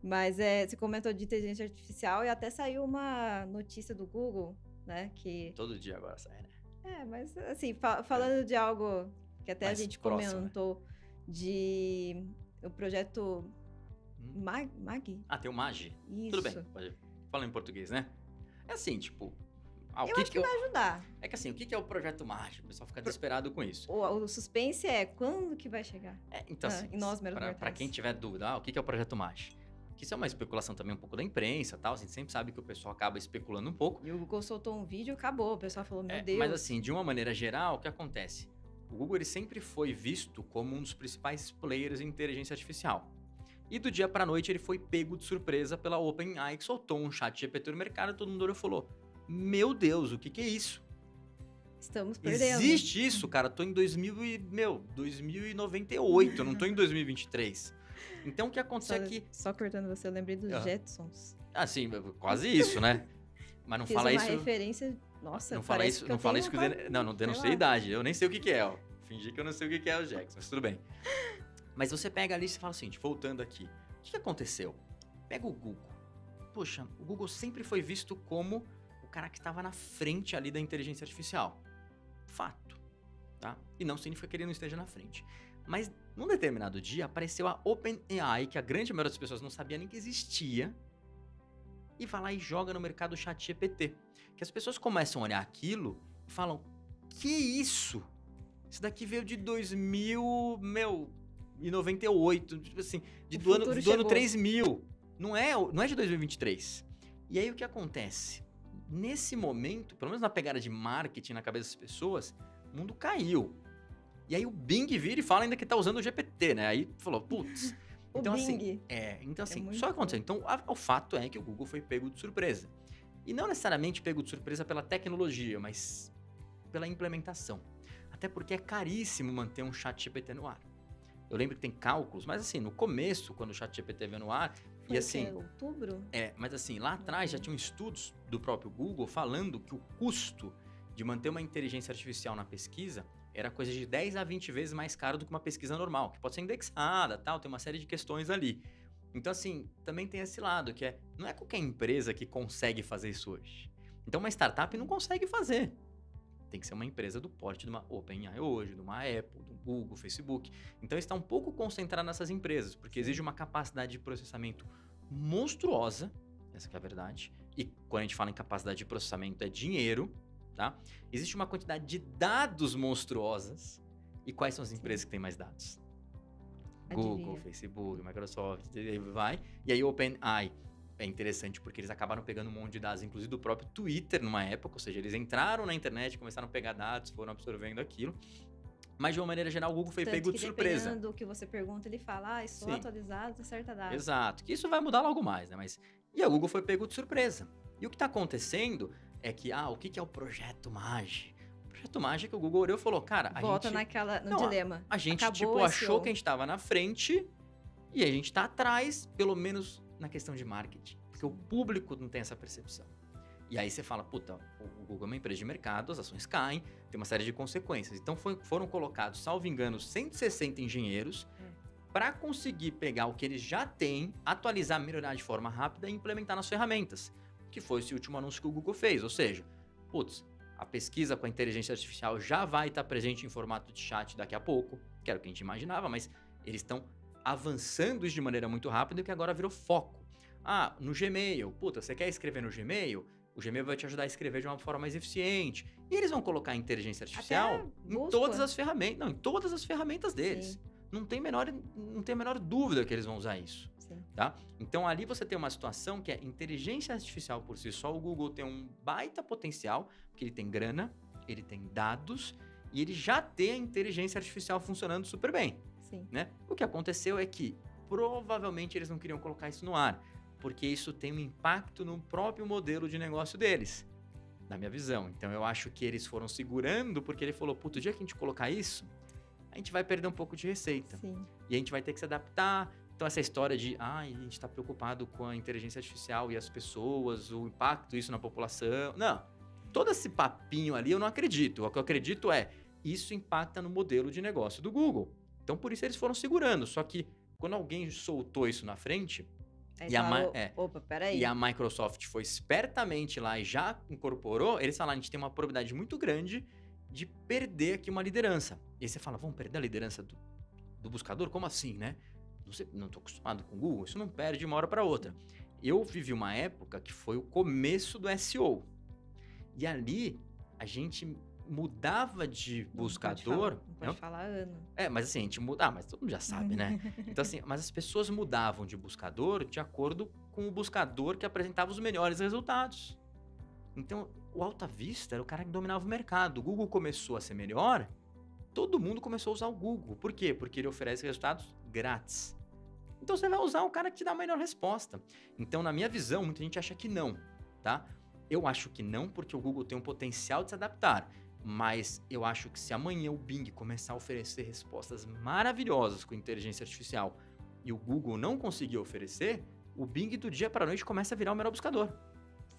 Mas você comentou de inteligência artificial e até saiu uma notícia do Google, né? Que Todo dia agora sai, né? mas assim, falando de algo que até a Mais gente próximo, né? comentou de o projeto Mag? Ah, tem o Magi. Isso. Tudo bem, pode falar em português, né? É assim, tipo... Eu acho que vai ajudar. É que assim, o que é o projeto Magi? O pessoal fica desesperado com isso. O suspense é quando que vai chegar? Então assim, em nós, meros mortais. pra quem tiver dúvida, o que é o projeto Magi? Que isso é uma especulação também um pouco da imprensa, tal. A gente sempre sabe que o pessoal acaba especulando um pouco. E o Google soltou um vídeo, acabou. O pessoal falou, meu Deus. Mas assim, de uma maneira geral, o que acontece? O Google ele sempre foi visto como um dos principais players em inteligência artificial. E do dia pra noite ele foi pego de surpresa pela OpenAI, que soltou um chat GPT no mercado e todo mundo olhou e falou: meu Deus, o que é isso? Estamos perdendo. Existe isso, cara. Tô em 2098, eu não tô em 2023. Então o que acontece é que... Só cortando você, eu lembrei dos Jetsons. Ah, sim, quase isso, né? Mas não fala isso... Fiz uma referência... Nossa, não fala isso, não fala isso que... Não sei idade, eu nem sei o que é, ó. Fingi que eu não sei o que é o Jackson, mas tudo bem. Mas você pega ali e fala assim, voltando aqui. O que aconteceu? Pega o Google. Poxa, o Google sempre foi visto como o cara que estava na frente ali da inteligência artificial. Fato, tá? E não significa que ele não esteja na frente. Mas, num determinado dia, apareceu a OpenAI, que a grande maioria das pessoas não sabia nem que existia, e vai lá e joga no mercado o ChatGPT. Que as pessoas começam a olhar aquilo e falam, que isso? Isso daqui veio de 2098, tipo assim, do ano 3000. Não é de 2023. E aí o que acontece? Nesse momento, pelo menos na pegada de marketing na cabeça das pessoas, o mundo caiu. E aí o Bing vira e fala ainda que tá usando o GPT, né? Aí falou, putz. Então assim, só que aconteceu. Então o fato é que o Google foi pego de surpresa. E não necessariamente pego de surpresa pela tecnologia, mas pela implementação. Até porque é caríssimo manter um chat GPT no ar. Eu lembro que tem cálculos, mas assim, no começo, quando o chat GPT veio no ar, foi e assim... outubro? Mas assim, lá atrás já tinham estudos do próprio Google falando que o custo de manter uma inteligência artificial na pesquisa era coisa de 10 a 20 vezes mais caro do que uma pesquisa normal, que pode ser indexada, tal, tem uma série de questões ali. Então assim, também tem esse lado, que não é qualquer empresa que consegue fazer isso hoje. Então uma startup não consegue fazer. Tem que ser uma empresa do porte de uma OpenAI hoje, de uma Apple, do Google, Facebook. Então está um pouco concentrado nessas empresas, porque exige uma capacidade de processamento monstruosa, essa que é a verdade. E quando a gente fala em capacidade de processamento é dinheiro, tá? Existe uma quantidade de dados monstruosas. E quais são as empresas que têm mais dados? Google, Facebook, Microsoft, vai. E aí OpenAI é interessante porque eles acabaram pegando um monte de dados, inclusive do próprio Twitter numa época, ou seja, eles entraram na internet, começaram a pegar dados, foram absorvendo aquilo. Mas de uma maneira geral, o Google foi pego de surpresa. Dependendo do que você pergunta, ele fala, estou atualizado, certa data. Exato, que isso vai mudar logo mais, né? E o Google foi pego de surpresa. E o que está acontecendo é que, o que é o Projeto Magi? O Projeto Magi que o Google olhou e falou, cara, Volta no dilema. A gente, achou que a gente estava na frente e a gente está atrás, pelo menos na questão de marketing. Porque o público não tem essa percepção. E aí você fala, puta, o Google é uma empresa de mercado, as ações caem, tem uma série de consequências. Então foram colocados, salvo engano, 160 engenheiros para conseguir pegar o que eles já têm, atualizar, melhorar de forma rápida e implementar nas ferramentas. Que foi esse último anúncio que o Google fez. Ou seja, a pesquisa com a inteligência artificial já vai estar presente em formato de chat daqui a pouco, que era o que a gente imaginava, mas eles estão avançando isso de maneira muito rápida e que agora virou foco. No Gmail, você quer escrever no Gmail? O Gmail vai te ajudar a escrever de uma forma mais eficiente. E eles vão colocar a inteligência artificial em todas as ferramentas. Não, em todas as ferramentas deles. Não tem a menor dúvida que eles vão usar isso. Tá? Então ali você tem uma situação que é inteligência artificial por si só. O Google tem um baita potencial, porque ele tem grana, ele tem dados e ele já tem a inteligência artificial funcionando super bem. Né? O que aconteceu é que provavelmente eles não queriam colocar isso no ar, porque isso tem um impacto no próprio modelo de negócio deles, na minha visão. Então eu acho que eles foram segurando, porque ele falou, o dia que a gente colocar isso, a gente vai perder um pouco de receita. E a gente vai ter que se adaptar. Então essa história de, a gente está preocupado com a inteligência artificial e as pessoas, o impacto disso na população. Não, todo esse papinho ali eu não acredito. O que eu acredito isso impacta no modelo de negócio do Google. Então por isso eles foram segurando. Só que quando alguém soltou isso na frente, Aí E a, falaram, Ma- é, opa, peraí. e a Microsoft foi espertamente lá e já incorporou, eles falaram, a gente tem uma probabilidade muito grande de perder aqui uma liderança. E aí você fala, vamos perder a liderança do buscador? Como assim, né? Não tô acostumado com o Google, isso não perde de uma hora para outra. Eu vivi uma época que foi o começo do SEO. E ali, a gente mudava de buscador... Não pode falar ano. Mas assim, a gente muda... mas todo mundo já sabe, né? Então assim, mas as pessoas mudavam de buscador de acordo com o buscador que apresentava os melhores resultados. Então, o Alta Vista era o cara que dominava o mercado. O Google começou a ser melhor, todo mundo começou a usar o Google. Por quê? Porque ele oferece resultados grátis. Então, você vai usar o cara que te dá a melhor resposta. Então, na minha visão, muita gente acha que não, tá? Eu acho que não, porque o Google tem um potencial de se adaptar. Mas eu acho que se amanhã o Bing começar a oferecer respostas maravilhosas com inteligência artificial e o Google não conseguir oferecer, o Bing do dia para a noite começa a virar o melhor buscador.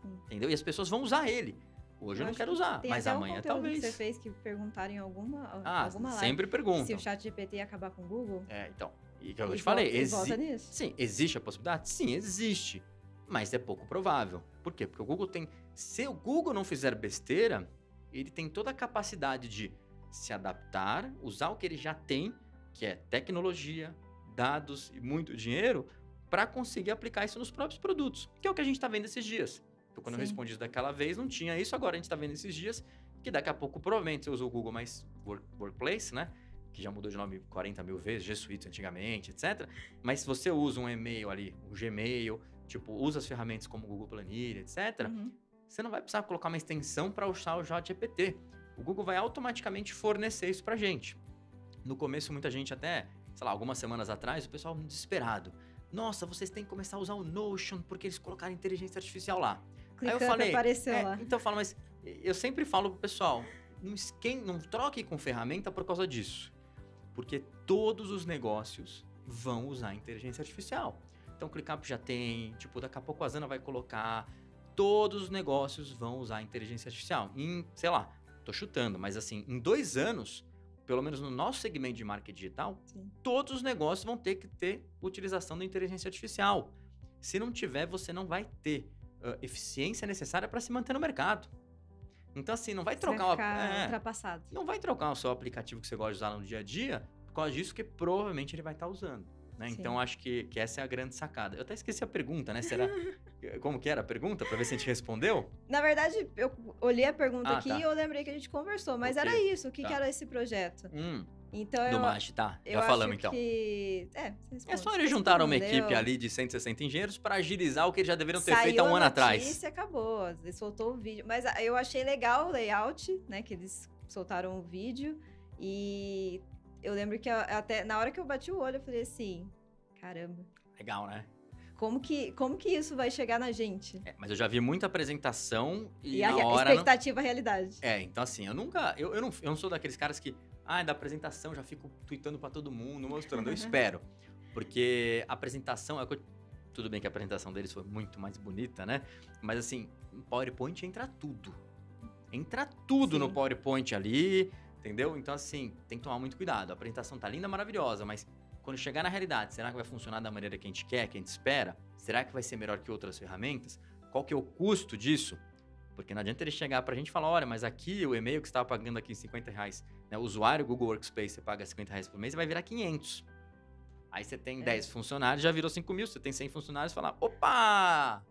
Sim. Entendeu? E as pessoas vão usar ele. Hoje eu não quero usar, mas amanhã talvez. Que você fez que perguntaram em alguma live. Sempre perguntam. Se o ChatGPT ia acabar com o Google. Então. E que eu te falei, volta nisso. Sim, existe a possibilidade? Sim, existe. Mas é pouco provável. Por quê? Porque o Google tem... Se o Google não fizer besteira, ele tem toda a capacidade de se adaptar, usar o que ele já tem, que é tecnologia, dados e muito dinheiro, para conseguir aplicar isso nos próprios produtos. Que é o que a gente está vendo esses dias. Então, quando eu respondi isso daquela vez, não tinha isso. Agora a gente está vendo esses dias que daqui a pouco, provavelmente, você usa o Google mais Workplace, né? Que já mudou de nome 40 mil vezes, G Suite antigamente, etc. Mas se você usa um e-mail ali, um Gmail, tipo, usa as ferramentas como Google Planilha, etc., você não vai precisar colocar uma extensão para usar o ChatGPT. O Google vai automaticamente fornecer isso pra gente. No começo, muita gente até, sei lá, algumas semanas atrás, o pessoal desesperado. Nossa, vocês têm que começar a usar o Notion porque eles colocaram inteligência artificial lá. Aí eu falei, apareceu lá. Então eu falo, mas eu sempre falo pro pessoal, não troque com ferramenta por causa disso. Porque todos os negócios vão usar inteligência artificial. Então, o ClickUp já tem, tipo, daqui a pouco a Zana vai colocar, todos os negócios vão usar inteligência artificial. Sei lá, tô chutando, mas assim, em 2 anos, pelo menos no nosso segmento de marketing digital, todos os negócios vão ter que ter utilização da inteligência artificial. Se não tiver, você não vai ter eficiência necessária para se manter no mercado. Então, assim, não vai trocar... ultrapassado. Não vai trocar o seu aplicativo que você gosta de usar no dia a dia por causa disso que provavelmente ele vai estar usando. Né? Então, acho que essa é a grande sacada. Eu até esqueci a pergunta, né? Será... Como que era a pergunta? Pra ver se a gente respondeu? Na verdade, eu olhei a pergunta aqui e eu lembrei que a gente conversou. Mas era isso. O que era esse projeto? Então, do MASH, tá. Já falamos, então. É só eles juntaram uma equipe ali de 160 engenheiros para agilizar o que eles já deveriam ter feito há um ano atrás. Saiu a notícia, acabou. Ele soltou o vídeo. Mas eu achei legal o layout, né? Que eles soltaram o vídeo. E eu lembro que até na hora que eu bati o olho, eu falei assim, caramba. Legal, né? Como que isso vai chegar na gente? Mas eu já vi muita apresentação e a expectativa, a realidade. Então assim, eu não sou daqueles caras que, da apresentação já fico tweetando pra todo mundo, mostrando, eu espero. Porque a apresentação, tudo bem que a apresentação deles foi muito mais bonita, né? Mas assim, no PowerPoint entra tudo. Entra tudo no PowerPoint ali, entendeu? Então assim, tem que tomar muito cuidado. A apresentação tá linda, maravilhosa, mas quando chegar na realidade, será que vai funcionar da maneira que a gente quer, que a gente espera? Será que vai ser melhor que outras ferramentas? Qual que é o custo disso? Porque não adianta ele chegar pra gente e falar, olha, mas aqui o e-mail que você estava pagando aqui em R$50, né? O usuário Google Workspace, você paga R$50 por mês, vai virar 500. Aí você tem 10 funcionários, já virou 5 mil. Você tem 100 funcionários, fala, opa!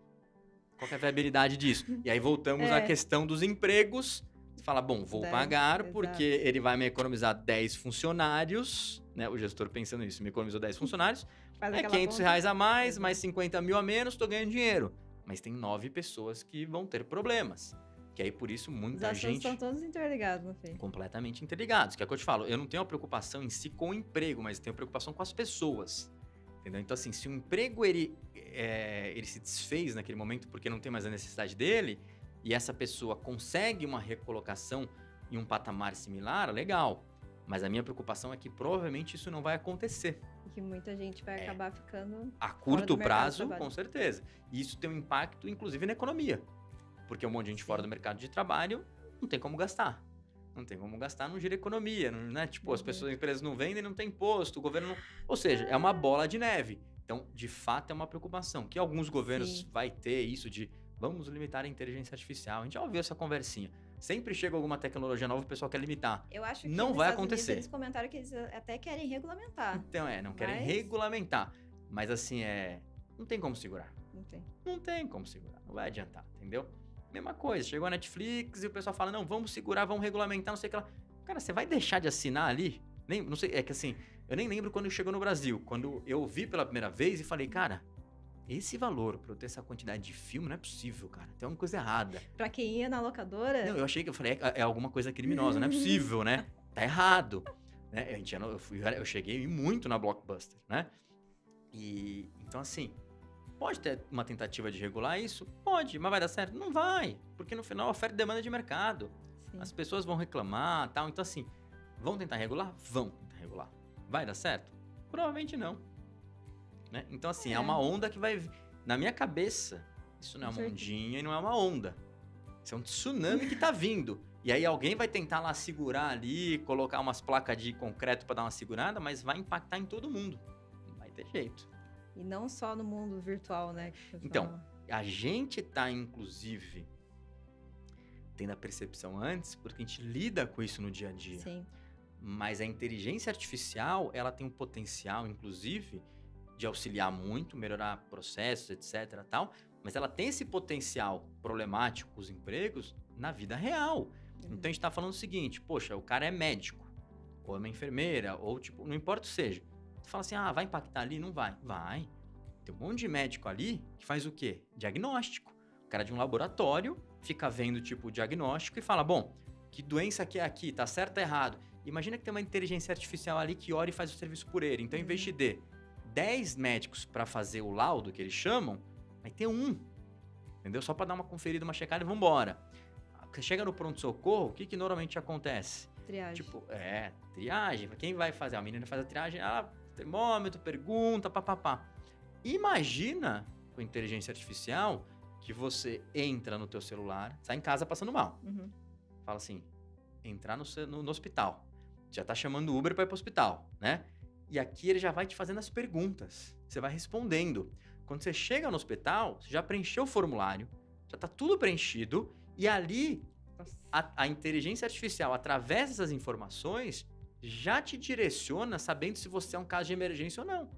Qual que é a viabilidade disso? E aí voltamos à questão dos empregos. Você fala, bom, vou pagar porque ele vai me economizar 10 funcionários, né? O gestor pensando nisso, me economizou 10 funcionários, R$500 a mais 50 mil a menos, tô ganhando dinheiro. Mas tem 9 pessoas que vão ter problemas. Que aí, por isso, muita gente... estão todos interligados, no fim. Completamente interligados. Que é o que eu te falo, eu não tenho uma preocupação em si com o emprego, mas tenho preocupação com as pessoas. Entendeu? Então, assim, se o emprego, ele se desfez naquele momento porque não tem mais a necessidade dele, e essa pessoa consegue uma recolocação em um patamar similar, legal. Mas a minha preocupação é que provavelmente isso não vai acontecer. E que muita gente vai acabar ficando... A curto prazo, com certeza. E isso tem um impacto, inclusive, na economia. Porque um monte de gente fora do mercado de trabalho não tem como gastar. Não tem como gastar, não gira economia, né? Tipo, as pessoas, as empresas não vendem, não tem imposto, o governo não... Ou seja, é uma bola de neve. Então, de fato, é uma preocupação. Que alguns governos Sim. vai ter isso de vamos limitar a inteligência artificial. A gente já ouviu essa conversinha. Sempre chega alguma tecnologia nova, o pessoal quer limitar. Eu acho que Não nos vai Estados Unidos acontecer. eles comentaram que eles até querem regulamentar. Então, não querem Mas- regulamentar. Mas assim, não tem como segurar. Não tem. Não tem como segurar. Não vai adiantar, entendeu? Mesma coisa. Chegou a Netflix e o pessoal fala, não, vamos segurar, vamos regulamentar, não sei o que lá. Cara, você vai deixar de assinar ali? Não sei, é que assim, eu nem lembro quando chegou no Brasil. Quando eu vi pela primeira vez e falei, cara, esse valor pra eu ter essa quantidade de filme não é possível, cara. Tem alguma coisa errada. Pra quem ia na locadora, Não, eu falei, é alguma coisa criminosa, não é possível, né? Tá errado. Né? Eu cheguei muito na Blockbuster, né? E, então assim, pode ter uma tentativa de regular isso? Pode, mas vai dar certo? Não vai, porque no final oferta e demanda de mercado. sim. As pessoas vão reclamar, tal. Então assim, vão tentar regular? Vão tentar regular. Vai dar certo? Provavelmente não. Né? Então assim, é uma onda que vai... Na minha cabeça, isso não é Com uma certeza. ondinha e não é uma onda. Isso é um tsunami que tá vindo. E aí alguém vai tentar lá segurar ali, colocar umas placas de concreto para dar uma segurada, mas vai impactar em todo mundo. Não vai ter jeito. E não só no mundo virtual, né? que eu Então, falo. a gente tá, inclusive, tendo a percepção antes, porque a gente lida com isso no dia a dia. Sim. Mas a inteligência artificial, ela tem um potencial, inclusive, de auxiliar muito, melhorar processos, etc, tal. Mas ela tem esse potencial problemático com os empregos na vida real. Então a gente tá falando o seguinte, poxa, o cara é médico, ou é uma enfermeira, ou tipo, não importa o que seja. Você fala assim, vai impactar ali? Não vai. Vai. Tem um monte de médico ali que faz o quê? Diagnóstico. O cara de um laboratório fica vendo tipo o diagnóstico e fala, bom, que doença que é aqui? Tá certo ou tá errado? Imagina que tem uma inteligência artificial ali que ora e faz o serviço por ele. Então, em vez de ter 10 médicos para fazer o laudo que eles chamam, vai ter um. Entendeu? Só para dar uma conferida, uma checada e vambora. Você chega no pronto-socorro, o que normalmente acontece? Triagem. Tipo, triagem. Quem vai fazer? A menina faz a triagem, termômetro, pergunta, papapá. Imagina, com inteligência artificial, que você entra no teu celular, sai em casa passando mal. Uhum. Fala assim, entrar no hospital. Já tá chamando o Uber para ir pro hospital, né? E aqui ele já vai te fazendo as perguntas. Você vai respondendo. Quando você chega no hospital, você já preencheu o formulário, já tá tudo preenchido, e ali Nossa. a inteligência artificial, através dessas informações, já te direciona sabendo se você é um caso de emergência ou não.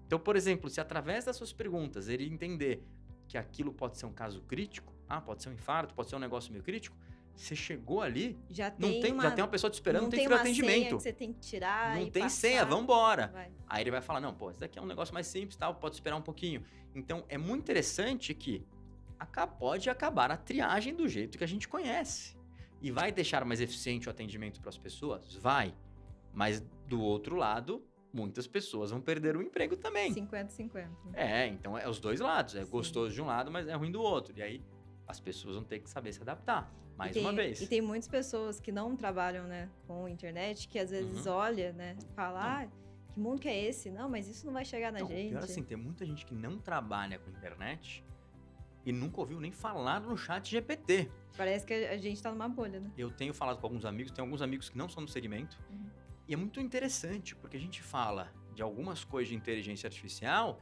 Então, por exemplo, se através das suas perguntas ele entender que aquilo pode ser um caso crítico, pode ser um infarto, pode ser um negócio meio crítico, você chegou ali, Já já tem tem uma pessoa te esperando, não tem fio uma de senha atendimento. que você tem que tirar Não e tem passar. senha, vambora. Vai. Aí ele vai falar, não, pô, isso daqui é um negócio mais simples, tal, pode esperar um pouquinho. Então, é muito interessante que pode acabar a triagem do jeito que a gente conhece. E vai deixar mais eficiente o atendimento para as pessoas? Vai. Mas, do outro lado, muitas pessoas vão perder o emprego também. 50-50. Então é os dois lados. É Sim. gostoso de um lado, mas é ruim do outro. E aí, as pessoas vão ter que saber se adaptar. Mais uma vez. E tem muitas pessoas que não trabalham, né, com internet, que às vezes olha, né, fala, que mundo que é esse? Não, mas isso não vai chegar na gente. Pior assim, tem muita gente que não trabalha com internet e nunca ouviu nem falar no chat GPT. Parece que a gente tá numa bolha, né? Eu tenho falado com alguns amigos, tem alguns amigos que não são do segmento, e é muito interessante, porque a gente fala de algumas coisas de inteligência artificial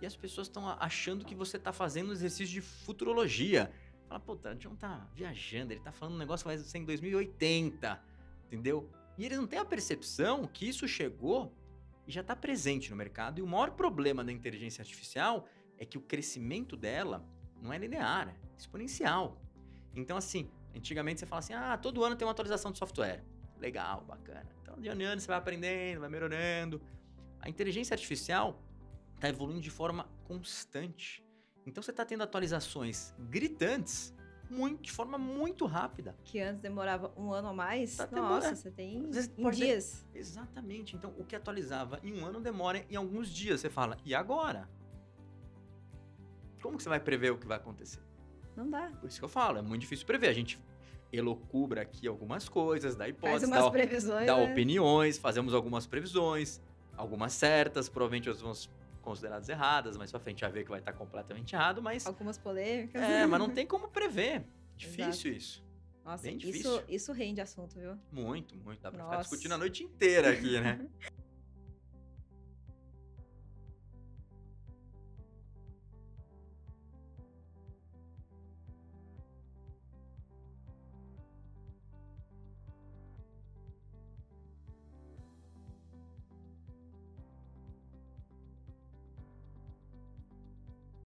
e as pessoas estão achando que você tá fazendo um exercício de futurologia. Fala, pô, o John tá viajando, ele tá falando um negócio que vai ser em 2080, entendeu? E eles não têm a percepção que isso chegou e já tá presente no mercado, e o maior problema da inteligência artificial é que o crescimento dela não é linear, é exponencial. Então, assim, antigamente você fala assim, todo ano tem uma atualização de software. Legal, bacana. Então, de ano em ano você vai aprendendo, vai melhorando. A inteligência artificial está evoluindo de forma constante. Então, você está tendo atualizações gritantes de forma muito rápida. Que antes demorava um ano a mais. Tá Nossa, você tem Às vezes em pode dias. Exatamente. Então, o que atualizava em um ano demora em alguns dias. Você fala, e agora? Como que você vai prever o que vai acontecer? Não dá. Por isso que eu falo, é muito difícil prever. A gente elocubra aqui algumas coisas, dá hipóteses, Faz umas previsões, dá né? opiniões, fazemos algumas previsões, algumas certas, provavelmente outras vão consideradas erradas, mas pra frente vai ver que vai estar completamente errado, mas... Algumas polêmicas. mas não tem como prever. Difícil isso. Nossa, Bem difícil. isso rende assunto, viu? Muito, muito. Dá pra ficar Nossa. discutindo a noite inteira aqui, né?